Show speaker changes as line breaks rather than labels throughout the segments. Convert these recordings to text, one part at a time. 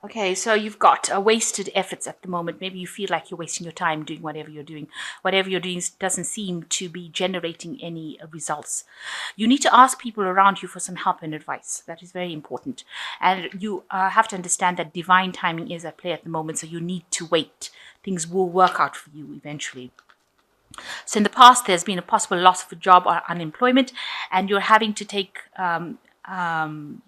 Okay, so you've got wasted efforts at the moment. Maybe you feel like you're wasting your time doing whatever you're doing. Whatever you're doing doesn't seem to be generating any results. You need to ask people around you for some help and advice. That is very important. And you have to understand that divine timing is at play at the moment, so you need to wait. Things will work out for you eventually. So in the past, there's been a possible loss of a job or unemployment, and you're having to take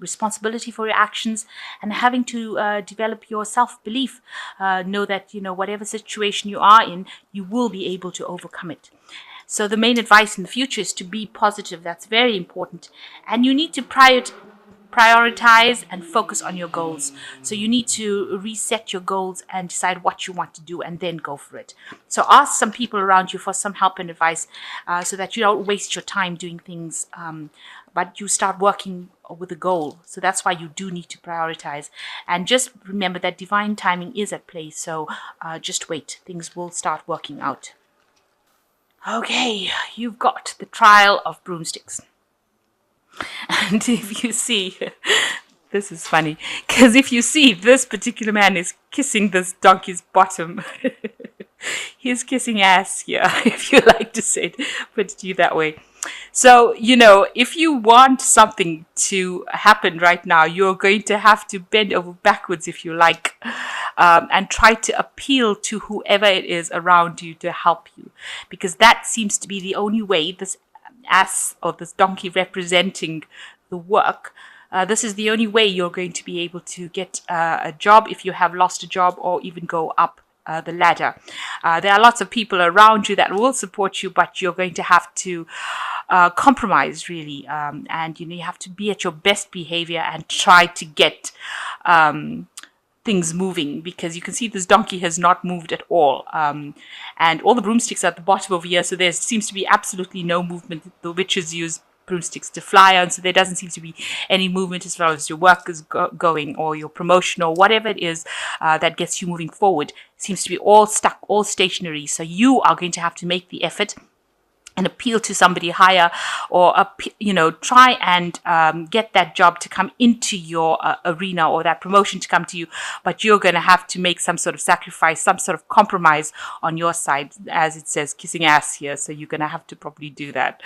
responsibility for your actions and having to develop your self-belief. Know that, whatever situation you are in, you will be able to overcome it. So the main advice in the future is to be positive. That's very important. And you need to prioritize and focus on your goals. So you need to reset your goals and decide what you want to do and then go for it. So ask some people around you for some help and advice so that you don't waste your time doing things, but you start working with a goal. So that's why you do need to prioritize. And just remember that divine timing is at play. So just wait. Things will start working out. Okay, you've got the trial of broomsticks. And if you see, this is funny, because if you see, this particular man is kissing this donkey's bottom. He's kissing ass here, if you like to say it, put it to you that way. So, if you want something to happen right now, you're going to have to bend over backwards, if you like, and try to appeal to whoever it is around you to help you, because that seems to be the only way this ass or this donkey representing the work. This is the only way you're going to be able to get a job if you have lost a job, or even go up the ladder. There are lots of people around you that will support you, but you're going to have to compromise, really. And you have to be at your best behavior and try to get things moving, because you can see this donkey has not moved at all. And all the broomsticks are at the bottom over here, so there seems to be absolutely no movement. The witches use broomsticks to fly on, so there doesn't seem to be any movement as far as your work is going, or your promotion, or whatever it is that gets you moving forward. It seems to be all stuck, all stationary. So you are going to have to make the effort and appeal to somebody higher, or try and get that job to come into your arena, or that promotion to come to you. But you're going to have to make some sort of sacrifice, some sort of compromise on your side, as it says kissing ass here. So you're going to have to probably do that.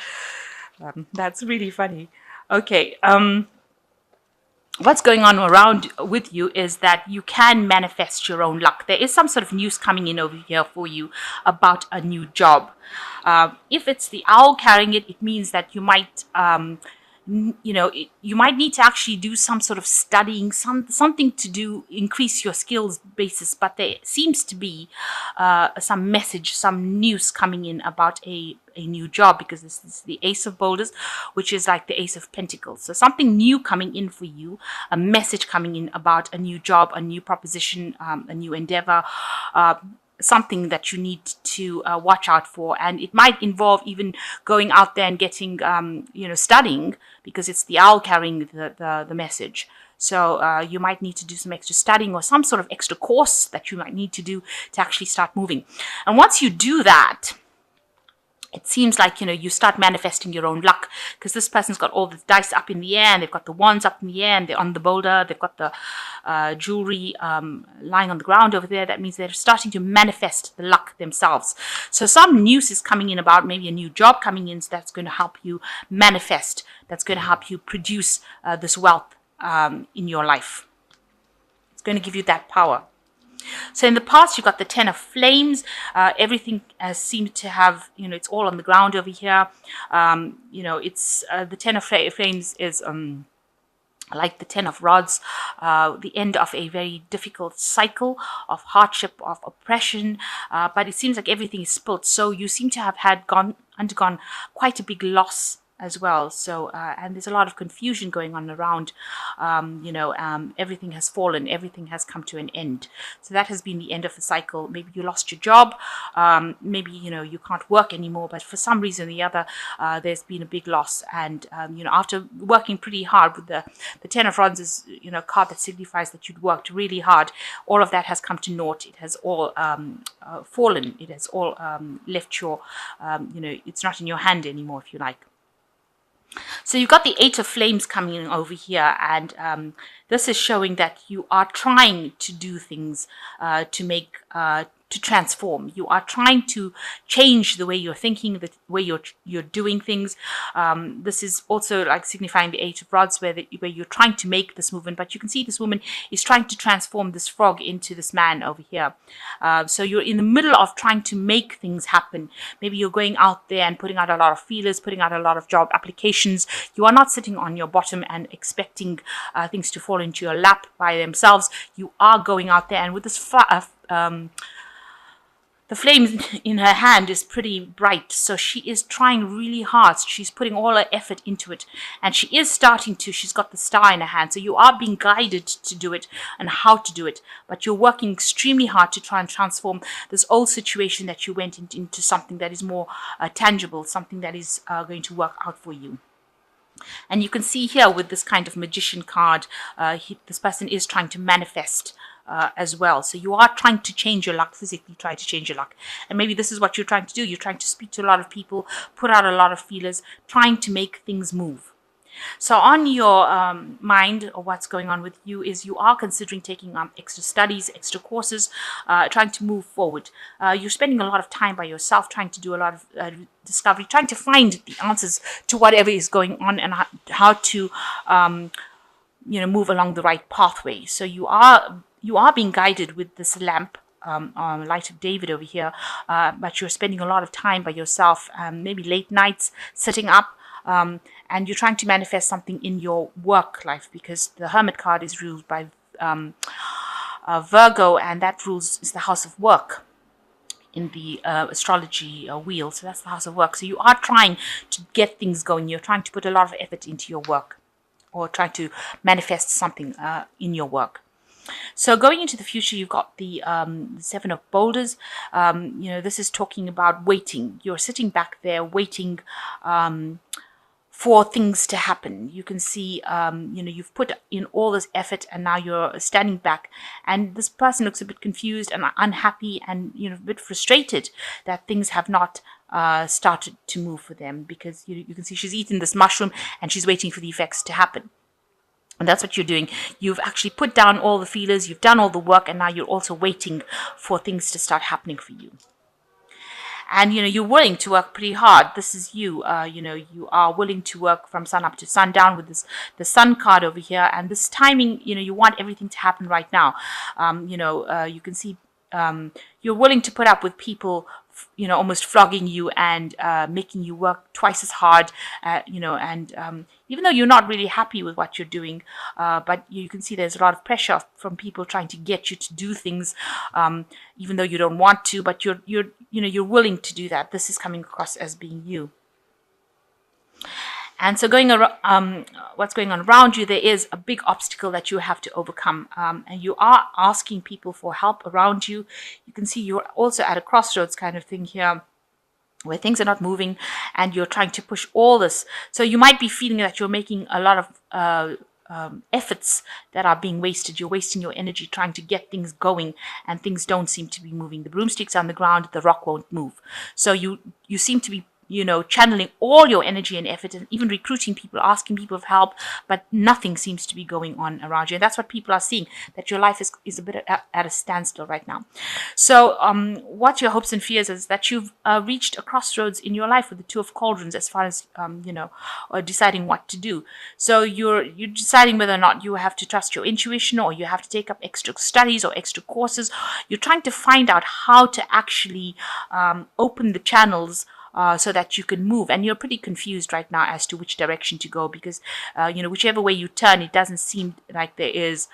That's really funny. Okay. What's going on around with you is that you can manifest your own luck. There is some sort of news coming in over here for you about a new job. If it's the owl carrying it, it means that you might, you might need to actually do some sort of studying, something to do, increase your skills basis. But there seems to be some message, some news coming in about a new job, because this is the Ace of Boulders, which is like the Ace of Pentacles. So something new coming in for you, a message coming in about a new job, a new proposition, a new endeavor, something that you need to watch out for. And it might involve even going out there and getting, studying, because it's the owl carrying the message. So you might need to do some extra studying, or some sort of extra course that you might need to do to actually start moving. And once you do that, it seems like, you start manifesting your own luck, because this person's got all the dice up in the air, and they've got the wands up in the air, and they're on the boulder. They've got the jewelry lying on the ground over there. That means they're starting to manifest the luck themselves. So some news is coming in about maybe a new job coming in, so that's going to help you manifest. That's going to help you produce this wealth in your life. It's going to give you that power. So in the past, you've got the Ten of Flames. Everything seems to have, it's all on the ground over here. It's the Ten of Flames is like the Ten of Rods, the end of a very difficult cycle of hardship, of oppression. But it seems like everything is spilt. So you seem to have undergone quite a big loss as well. So, and there's a lot of confusion going on around, everything has fallen, everything has come to an end. So that has been the end of the cycle. Maybe you lost your job, maybe, you can't work anymore, but for some reason or the other, there's been a big loss. And, after working pretty hard with the Ten of Rods is, a card that signifies that you'd worked really hard. All of that has come to naught. It has all fallen. It has all left your, it's not in your hand anymore, if you like. So you've got the Eight of Flames coming in over here, and this is showing that you are trying to do things to transform. You are trying to change the way you're thinking, the way you're doing things. This is also like signifying the Eight of Rods, where you're trying to make this movement. But you can see this woman is trying to transform this frog into this man over here. So you're in the middle of trying to make things happen. Maybe you're going out there and putting out a lot of feelers, putting out a lot of job applications. You are not sitting on your bottom and expecting things to fall into your lap by themselves. You are going out there, and with this the flame in her hand is pretty bright, so she is trying really hard. She's putting all her effort into it, and she is starting to. She's got the star in her hand, so you are being guided to do it and how to do it. But you're working extremely hard to try and transform this old situation that you went into something that is more tangible, something that is going to work out for you. And you can see here with this kind of magician card, this person is trying to manifest as well. So you are trying to change your luck, physically try to change your luck. And maybe this is what you're trying to do. You're trying to speak to a lot of people, put out a lot of feelers, trying to make things move. So on your mind, or what's going on with you, is you are considering taking extra studies, extra courses, trying to move forward. You're spending a lot of time by yourself, trying to do a lot of discovery, trying to find the answers to whatever is going on, and how to move along the right pathway. So you are being guided with this lamp, Light of David over here, but you're spending a lot of time by yourself, maybe late nights sitting up, and you're trying to manifest something in your work life, because the Hermit card is ruled by Virgo, and that is the house of work in the astrology wheel. So that's the house of work. So you are trying to get things going. You're trying to put a lot of effort into your work, or trying to manifest something in your work. So going into the future, you've got the Seven of Boulders. This is talking about waiting. You're sitting back there waiting for things to happen. You can see, you've put in all this effort, and now you're standing back. And this person looks a bit confused and unhappy, and a bit frustrated that things have not started to move for them, because you can see she's eaten this mushroom and she's waiting for the effects to happen. And that's what you're doing. You've actually put down all the feelers, you've done all the work, and now you're also waiting for things to start happening for you. And, you're willing to work pretty hard. This is you. You are willing to work from sun up to sundown with the sun card over here. And this timing, you want everything to happen right now. You can see you're willing to put up with people almost flogging you and making you work twice as hard, and even though you're not really happy with what you're doing, but you can see there's a lot of pressure from people trying to get you to do things, even though you don't want to, but you're willing to do that. This is coming across as being you. And so what's going on around you, there is a big obstacle that you have to overcome. And you are asking people for help around you. You can see you're also at a crossroads kind of thing here, where things are not moving and you're trying to push all this. So you might be feeling that you're making a lot of efforts that are being wasted. You're wasting your energy trying to get things going, and things don't seem to be moving. The broomstick's on the ground, the rock won't move. So you seem to be channeling all your energy and effort, and even recruiting people, asking people for help, but nothing seems to be going on around you. And that's what people are seeing, that your life is a bit at a standstill right now. So what your hopes and fears is that you've reached a crossroads in your life with the Two of Cauldrons, as far as deciding what to do. So you're deciding whether or not you have to trust your intuition, or you have to take up extra studies or extra courses. You're trying to find out how to actually open the channels so that you can move. And you're pretty confused right now as to which direction to go, because whichever way you turn, it doesn't seem like there is,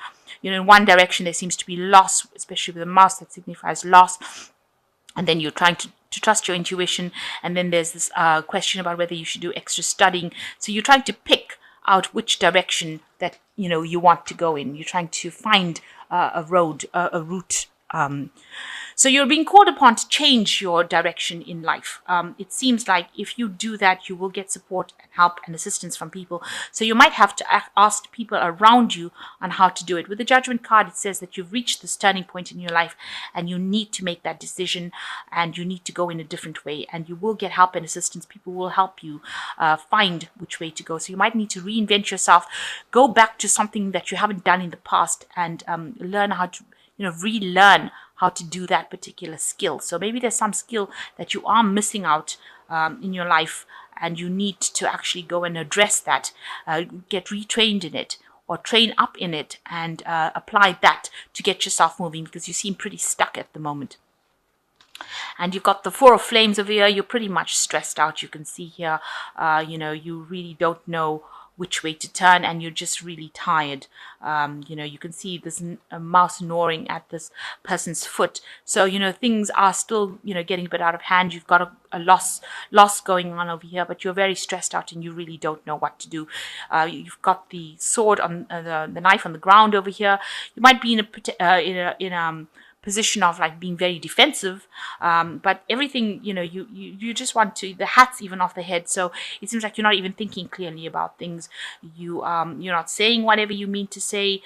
in one direction there seems to be loss, especially with the mouse, that signifies loss. And then you're trying to trust your intuition, and then there's this question about whether you should do extra studying. So you're trying to pick out which direction that you want to go in. You're trying to find a route. So you're being called upon to change your direction in life. It seems like if you do that, you will get support and help and assistance from people. So you might have to ask people around you on how to do it. With the Judgment card, it says that you've reached this turning point in your life and you need to make that decision and you need to go in a different way, and you will get help and assistance. People will help you find which way to go. So you might need to reinvent yourself, go back to something that you haven't done in the past, and learn how to relearn how to do that particular skill. So maybe there's some skill that you are missing out in your life, and you need to actually go and address that, get retrained in it, or train up in it, and apply that to get yourself moving, because you seem pretty stuck at the moment. And you've got the Four of Flames over here. You're pretty much stressed out. You can see here, you really don't know which way to turn, and you're just really tired. You can see this mouse gnawing at this person's foot. So, things are still, getting a bit out of hand. You've got a loss going on over here, but you're very stressed out and you really don't know what to do. You've got the sword on the knife on the ground over here. You might be in a position of like being very defensive, but everything, you just want to, the hat's even off the head. So it seems like you're not even thinking clearly about things. You're not saying whatever you mean to say.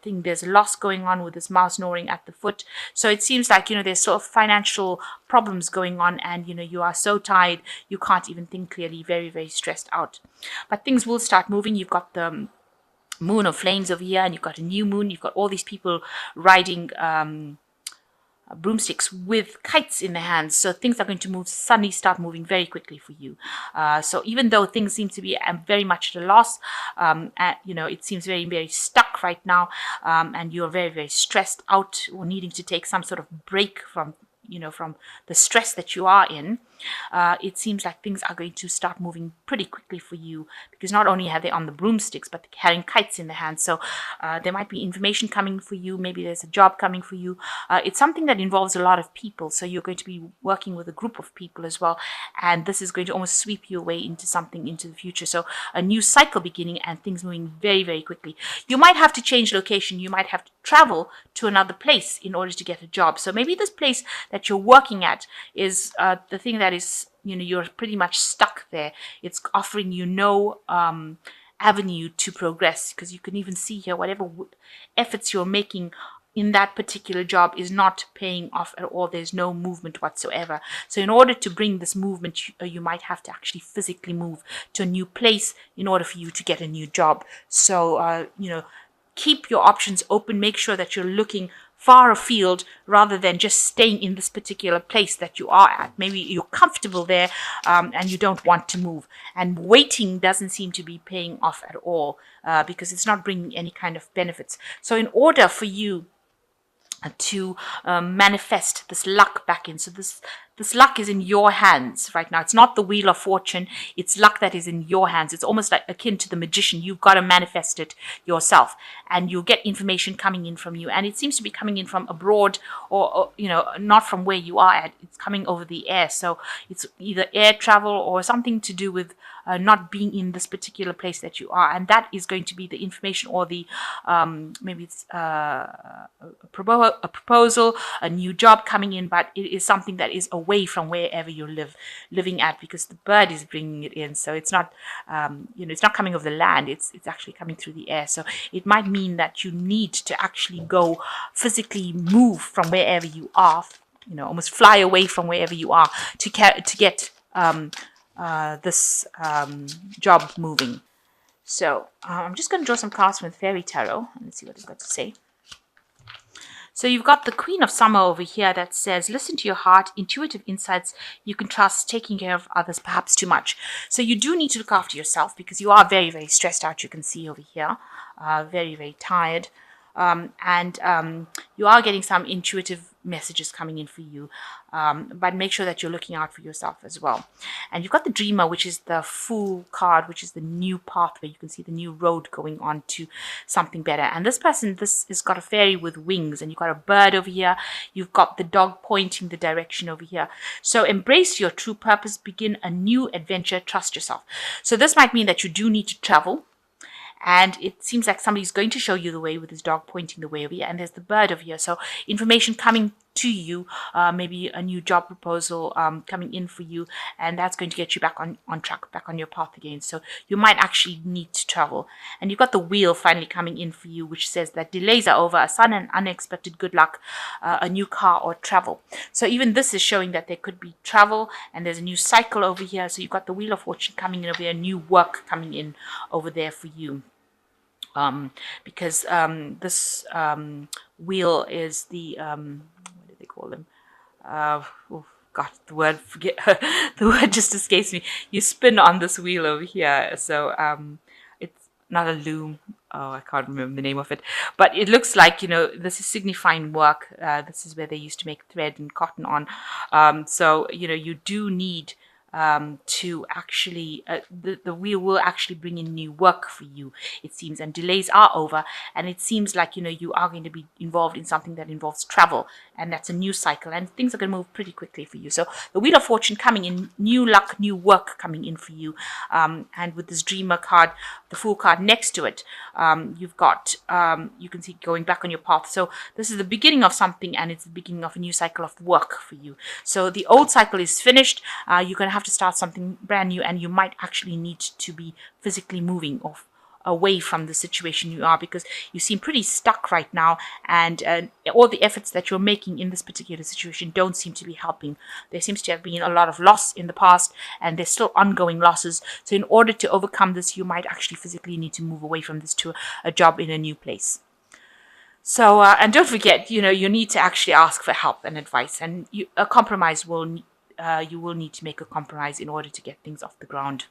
There's a loss going on with this mouse gnawing at the foot. So it seems like, there's sort of financial problems going on, and you are so tired you can't even think clearly, very, very stressed out. But things will start moving. You've got the Moon of Flames over here, and you've got a new moon. You've got all these people riding broomsticks with kites in their hands. So things are going to suddenly start moving very quickly for you. So even though things seem to be very much at a loss, it seems very, very stuck right now, and you're very, very stressed out, or needing to take some sort of break from the stress that you are in. It seems like things are going to start moving pretty quickly for you, because not only are they on the broomsticks, but they're carrying kites in their hands. So there might be information coming for you. Maybe there's a job coming for you. It's something that involves a lot of people. So you're going to be working with a group of people as well. And this is going to almost sweep you away into something into the future. So a new cycle beginning, and things moving very, very quickly. You might have to change location. You might have to travel to another place in order to get a job. So maybe this place that you're working at is the thing that is, you're pretty much stuck there. It's offering you no avenue to progress, because you can even see here whatever efforts you're making in that particular job is not paying off at all. There's no movement whatsoever. So in order to bring this movement, you might have to actually physically move to a new place in order for you to get a new job. So, keep your options open. Make sure that you're looking far afield rather than just staying in this particular place that you are at. Maybe you're comfortable there and you don't want to move. And waiting doesn't seem to be paying off at all because it's not bringing any kind of benefits. So in order for you to manifest this luck back in, so this luck is in your hands right now. It's not the Wheel of Fortune. It's luck that is in your hands. It's almost like akin to the magician. You've got to manifest it yourself, and you'll get information coming in from you. And it seems to be coming in from abroad, or not from where you are at. It's coming over the air. So it's either air travel or something to do with not being in this particular place that you are. And that is going to be the information, or the maybe it's a proposal, a new job coming in, but it is something that is away from wherever you're living at, because the bird is bringing it in. So it's not, it's not coming over the land. It's actually coming through the air. So it might mean that you need to actually go physically move from wherever you are, almost fly away from wherever you are to get this job moving. So I'm just going to draw some cards from the Fairy Tarot and let's see what it's got to say. So you've got the Queen of Summer over here that says, listen to your heart, intuitive insights you can trust, taking care of others perhaps too much. So you do need to look after yourself because you are very, very stressed out. You can see over here, very, very tired. And you are getting some intuitive messages coming in for you, but make sure that you're looking out for yourself as well. And you've got the Dreamer, which is the Fool card, which is the new pathway. You can see the new road going on to something better. And this person, this has got a fairy with wings, and you've got a bird over here. You've got the dog pointing the direction over here. So embrace your true purpose, begin a new adventure, trust yourself. So this might mean that you do need to travel. And it seems like somebody's going to show you the way with his dog pointing the way over here. And there's the bird over here. So information coming to you, maybe a new job proposal coming in for you, and that's going to get you back on track, back on your path again. So you might actually need to travel. And you've got the wheel finally coming in for you, which says that delays are over, a sudden and unexpected good luck, a new car or travel. So even this is showing that there could be travel, and there's a new cycle over here. So you've got the Wheel of Fortune coming in over here, new work coming in over there for you. Because this wheel is the what do they call them? Oh God, the word the word just escapes me. You spin on this wheel over here, so it's not a loom. Oh, I can't remember the name of it, but it looks like, this is signifying work. This is where they used to make thread and cotton on. So you do need to actually the wheel will actually bring in new work for you, it seems, and delays are over, and it seems like you are going to be involved in something that involves travel, and that's a new cycle, and things are going to move pretty quickly for you. So the Wheel of Fortune coming in, new luck, new work coming in for you, and with this Dreamer card, the Fool card next to it, you've got you can see going back on your path. So this is the beginning of something, and it's the beginning of a new cycle of work for you. So the old cycle is finished. You're going to have to start something brand new, and you might actually need to be physically moving away from the situation you are, because you seem pretty stuck right now, and all the efforts that you're making in this particular situation don't seem to be helping. There seems to have been a lot of loss in the past, and there's still ongoing losses. So in order to overcome this, you might actually physically need to move away from this to a job in a new place. So and don't forget, you need to actually ask for help and advice, and a compromise will you will need to make a compromise in order to get things off the ground.